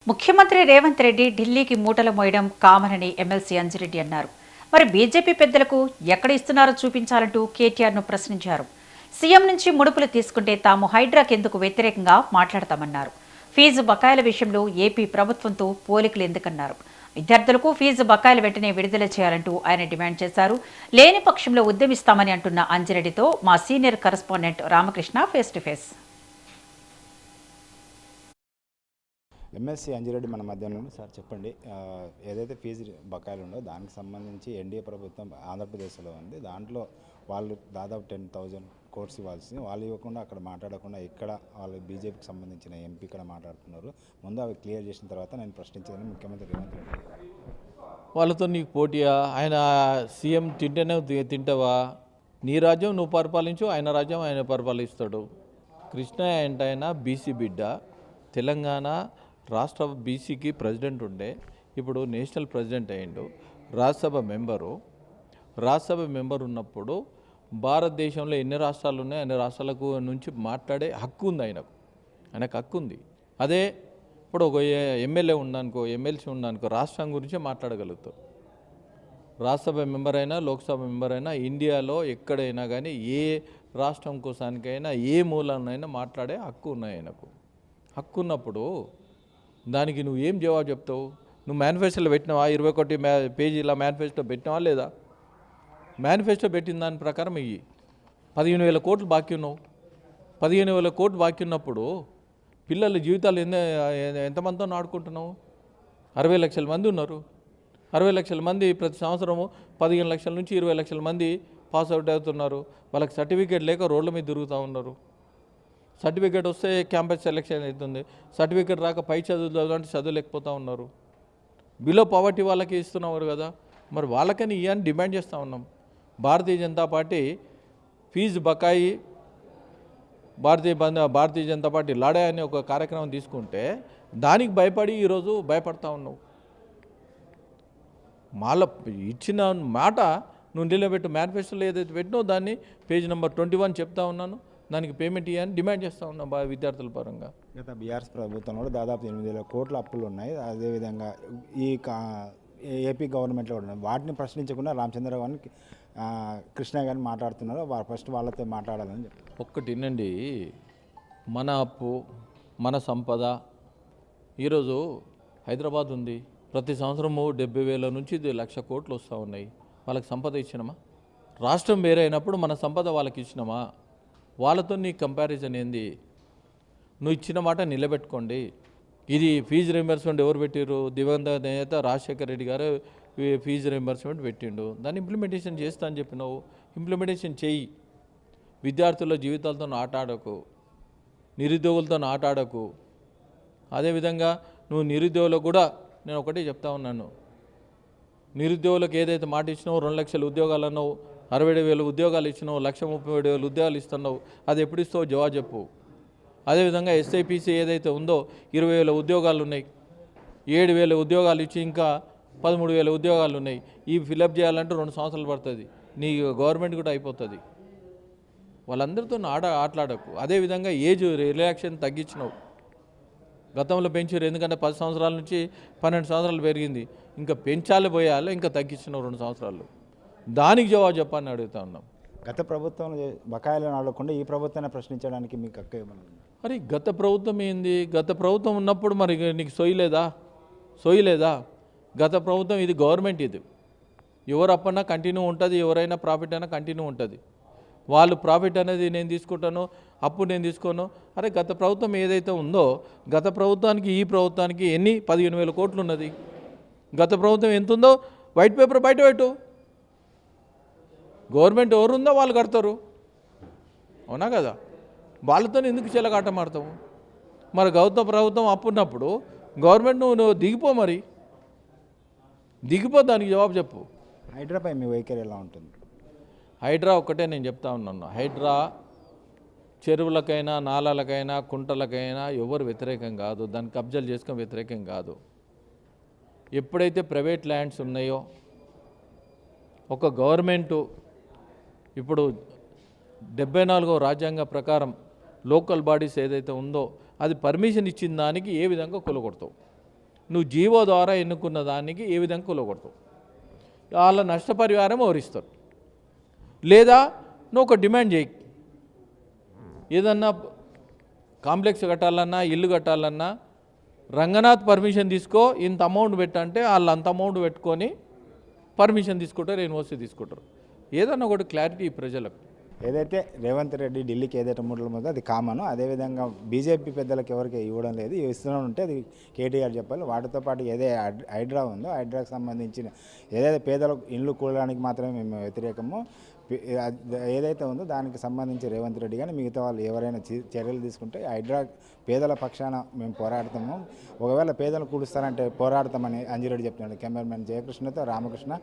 ముఖ్యమంత్రి రేవంత్ రెడ్డి ఢిల్లీకి మూటలు మోయడం కామనని ఎమ్మెల్సీ అంజిరెడ్డి అన్నారు. మరి బీజేపీ పెద్దలకు ఎక్కడ ఇస్తున్నారో చూపించాలంటూ కేటీఆర్ను ప్రశ్నించారు. సీఎం నుంచి ముడుపులు తీసుకుంటే తాము హైడ్రాకి ఎందుకు వ్యతిరేకంగా మాట్లాడతామన్నారు. ఫీజు బకాయిల విషయంలో ఏపీ ప్రభుత్వంతో పోలికలు ఎందుకన్నారు. విద్యార్థులకు ఫీజు బకాయిలు వెంటనే విడుదల చేయాలంటూ ఆయన డిమాండ్ చేశారు. లేని పక్షంలో ఉద్యమిస్తామని అంటున్న అంజిరెడ్డితో మా senior correspondent Ramakrishna face to face. MLC Anji Reddy మన మధ్యాహ్నం సార్ చెప్పండి, ఏదైతే ఫీజు బకాయిలు ఉండో దానికి సంబంధించి ఎన్డీఏ ప్రభుత్వం ఆంధ్రప్రదేశ్లో ఉంది. దాంట్లో వాళ్ళు దాదాపు 10,000 కోర్స్ ఇవ్వాల్సింది, వాళ్ళు ఇవ్వకుండా అక్కడ మాట్లాడకుండా ఇక్కడ వాళ్ళు బీజేపీకి సంబంధించిన ఎంపీ ఇక్కడ మాట్లాడుతున్నారు. ముందు అవి క్లియర్ చేసిన తర్వాత నేను ప్రశ్నించేదని ముఖ్యమంత్రి రేవంత్ రెడ్డి. వాళ్ళతో నీకు పోటీయా? ఆయన సీఎం తింటేనే తింటావా? నీ రాజ్యం నువ్వు పరిపాలించు, ఆయన రాజ్యం ఆయన పరిపాలిస్తాడు. కృష్ణ అంటే ఆయన బీసీ బిడ్డ, తెలంగాణ రాష్ట్ర బీసీకి ప్రెసిడెంట్ ఉండే, ఇప్పుడు నేషనల్ ప్రెసిడెంట్ అయ్యిండు, రాజ్యసభ మెంబర్ ఉన్నప్పుడు భారతదేశంలో ఎన్ని రాష్ట్రాలు ఉన్నాయి అన్ని రాష్ట్రాలకు నుంచి మాట్లాడే హక్కు ఉంది ఆయనకు హక్కు ఉంది. అదే ఇప్పుడు ఒక ఎమ్మెల్యే ఉండనుకో, ఎమ్మెల్సీ ఉండనుకో, రాష్ట్రం గురించే మాట్లాడగలుగుతారు. రాజ్యసభ మెంబర్ అయినా లోక్సభ మెంబర్ అయినా ఇండియాలో ఎక్కడైనా కానీ ఏ రాష్ట్రం కోసానికైనా ఏ మూలాన్నైనా మాట్లాడే హక్కు ఉన్నాయి ఆయనకు. హక్కు ఉన్నప్పుడు దానికి నువ్వు ఏం జవాబు చెప్తావు? నువ్వు మేనిఫెస్టోలో పెట్టినావా? 21 పేజీల మేనిఫెస్టో పెట్టినావా లేదా? మేనిఫెస్టో పెట్టిన దాని ప్రకారం 15,000 కోట్లు బాకీ ఉన్నావు. 15,000 కోట్లు బాకీ ఉన్నప్పుడు పిల్లల జీవితాలు ఎంతమందితో ఆడుకుంటున్నావు? 60 లక్షల మంది ఉన్నారు. 60 లక్షల మంది ప్రతి సంవత్సరము 15 లక్షల నుంచి 20 లక్షల మంది పాస్ అవుట్ అవుతున్నారు. వాళ్ళకి సర్టిఫికేట్ లేక రోడ్ల మీద తిరుగుతూ ఉన్నారు. సర్టిఫికేట్ వస్తే క్యాంపస్ సెలెక్షన్ అవుతుంది, సర్టిఫికేట్ రాక పై చదువులు అంటే చదువులేకపోతూ ఉన్నారు. బిలో పావర్టీ వాళ్ళకి ఇస్తున్నారు కదా, మరి వాళ్ళకని ఇవన్నీ డిమాండ్ చేస్తూ ఉన్నాం. భారతీయ జనతా పార్టీ ఫీజు బకాయి భారతీయ జనతా పార్టీ లడే అనే ఒక కార్యక్రమం తీసుకుంటే దానికి భయపడి ఈరోజు భయపడతా ఉన్నావు. మాల ఇచ్చిన మాట నువ్వు నిలబెట్టు. మేనిఫెస్టోలో ఏదైతే పెట్టినో దాన్ని పేజ్ నెంబర్ 21 చెప్తా ఉన్నాను, దానికి పేమెంట్ ఇవ్వని డిమాండ్ చేస్తూ ఉన్నాం విద్యార్థుల పరంగా. గత బీఆర్ఎస్ ప్రభుత్వంలో కూడా దాదాపు 8,000 కోట్ల అప్పులు ఉన్నాయి. అదేవిధంగా ఈ ఏపీ గవర్నమెంట్లో కూడా ఉన్నాయి. వాటిని ప్రశ్నించకుండా రామచంద్రరావు గారిని కృష్ణ గారిని మాట్లాడుతున్నారు. ఫస్ట్ వాళ్ళతో మాట్లాడాలని చెప్పి ఒక్కటి వినండి. మన అప్పు మన సంపద. ఈరోజు హైదరాబాద్ ఉంది, ప్రతి సంవత్సరము 70,000 నుంచి 1,00,000 కోట్లు వస్తూ ఉన్నాయి. వాళ్ళకి సంపద ఇచ్చినామా? రాష్ట్రం వేరే అయినప్పుడు మన సంపద వాళ్ళకి ఇచ్చినామా? వాళ్ళతో నీ కంపారిజన్ ఏంది? నువ్వు ఇచ్చిన మాట నిలబెట్టుకోండి. ఇది ఫీజు రీంబర్స్మెంట్ ఎవరు పెట్టారు? దివంగత నేత రాజశేఖర రెడ్డి గారు ఫీజు రీంబర్స్మెంట్ పెట్టిండు. దాన్ని ఇంప్లిమెంటేషన్ చేస్తా అని చెప్పినావు, ఇంప్లిమెంటేషన్ చెయ్యి. విద్యార్థుల జీవితాలతో ఆటాడకు, నిరుద్యోగులతో ఆటాడకు. అదేవిధంగా నువ్వు నిరుద్యోగులకు కూడా నేను ఒకటే చెప్తా ఉన్నాను, నిరుద్యోగులకు ఏదైతే మాట ఇచ్చినావో 2 లక్షల ఉద్యోగాలు అన్నావు, 67,000 ఉద్యోగాలు ఇచ్చినావు, 1,37,000 ఉద్యోగాలు ఇస్తున్నావు. అది ఎప్పుడు ఇస్తావు జవాబు చెప్పు. అదేవిధంగా ఎస్ఐపిసి ఏదైతే ఉందో 20,000 ఉద్యోగాలు ఉన్నాయి, 7,000 ఉద్యోగాలు ఇచ్చి ఇంకా 13,000 ఉద్యోగాలు ఉన్నాయి. ఇవి ఫిలప్ చేయాలంటే 2 సంవత్సరాలు పడుతుంది. నీ గవర్నమెంట్ కూడా అయిపోతుంది. వాళ్ళందరితో ఆటలాడకు. అదేవిధంగా ఏజ్ రిలాక్సేషన్ తగ్గించినావు. గతంలో పెంచారు, ఎందుకంటే 10 సంవత్సరాల నుంచి 12 సంవత్సరాలు పెరిగింది. ఇంకా పెంచాలి పోయాలి, ఇంకా తగ్గించినావు 2 సంవత్సరాలు. దానికి జవాబు చెప్పని అడుగుతా ఉన్నాం. గత ప్రభుత్వం బకాయిలను అడగకుండా ఈ ప్రభుత్వాన్ని ప్రశ్నించడానికి మీకు హక్కు ఏమన్నా? మరి గత ప్రభుత్వం ఏంది? గత ప్రభుత్వం ఉన్నప్పుడు మరి నీకు సోయి లేదా? గత ప్రభుత్వం ఇది గవర్నమెంట్, ఇది ఎవరు అప్పన్నా కంటిన్యూ ఉంటుంది, ఎవరైనా ప్రాఫిట్ అయినా కంటిన్యూ ఉంటుంది. వాళ్ళు ప్రాఫిట్ అనేది నేను తీసుకుంటాను, అప్పు నేను తీసుకోను. అరే గత ప్రభుత్వం ఏదైతే ఉందో, గత ప్రభుత్వానికి ఈ ప్రభుత్వానికి 15,000 కోట్లు ఉన్నది. గత ప్రభుత్వం ఎంత ఉందో వైట్ పేపర్ బయట పెట్టు. గవర్నమెంట్ ఎవరు ఉందో వాళ్ళు కడతారు, అవునా కదా? వాళ్ళతో ఎందుకు చెలగాట మాడతాము? మరి గౌతమ ప్రభుత్వం అప్పున్నప్పుడు గవర్నమెంట్ నువ్వు దిగిపో, మరి దిగిపో, దానికి జవాబు చెప్పు. హైడ్రాపై మీ వైఖరి ఎలా ఉంటుంది? హైడ్రా ఒక్కటే నేను చెప్తా ఉన్నాను, హైడ్రా చెరువులకైనా నాలాలకైనా కుంటలకైనా ఎవరు వ్యతిరేకం కాదు, దాన్ని కబ్జాలు చేసుకొని వ్యతిరేకం కాదు. ఎప్పుడైతే ప్రైవేట్ ల్యాండ్స్ ఉన్నాయో ఒక గవర్నమెంటు ఇప్పుడు 74వ రాజ్యాంగ ప్రకారం లోకల్ బాడీస్ ఏదైతే ఉందో అది పర్మిషన్ ఇచ్చిన దానికి ఏ విధంగా కొలగొడతావు? నువ్వు జీవో ద్వారా ఎన్నుకున్న దానికి ఏ విధంగా కూలగొడతావు, వాళ్ళ నష్టపరిహారం ఎవరిస్తారు, లేదా నువ్వు ఒక డిమాండ్ చేయి, ఏదన్నా కాంప్లెక్స్ కట్టాలన్నా ఇల్లు కట్టాలన్నా రంగనాథ్ పర్మిషన్ తీసుకో, ఇంత అమౌంట్ పెట్టంటే వాళ్ళు అంత అమౌంట్ పెట్టుకొని పర్మిషన్ తీసుకుంటారు, యూనివర్సిటీ తీసుకుంటారు. ఏదన్నా ఒకటి క్లారిటీ ప్రజలకు. ఏదైతే రేవంత్ రెడ్డి ఢిల్లీకి ఏదైతే మూటలు ఉందో అది కామన్. అదేవిధంగా బీజేపీ పెద్దలకు ఎవరికి ఇవ్వడం లేదు, ఇస్తున్నాం ఉంటే అది కేటీఆర్ చెప్పాలి. వాటితో పాటు ఏదైతే హైడ్రా ఉందో హైడ్రాకి సంబంధించిన ఏదైతే పేదలకు ఇండ్లు కూడడానికి మాత్రమే మేము వ్యతిరేకము, ఏదైతే ఉందో దానికి సంబంధించి రేవంత్ రెడ్డి కానీ మిగతా వాళ్ళు ఎవరైనా చర్యలు తీసుకుంటే హైడ్రా పేదల పక్షాన మేము పోరాడతాము. ఒకవేళ పేదలు కూడుస్తారంటే పోరాడతామని అంజిరెడ్డి చెప్తున్నాడు. కెమెరామెన్ జయకృష్ణతో రామకృష్ణ.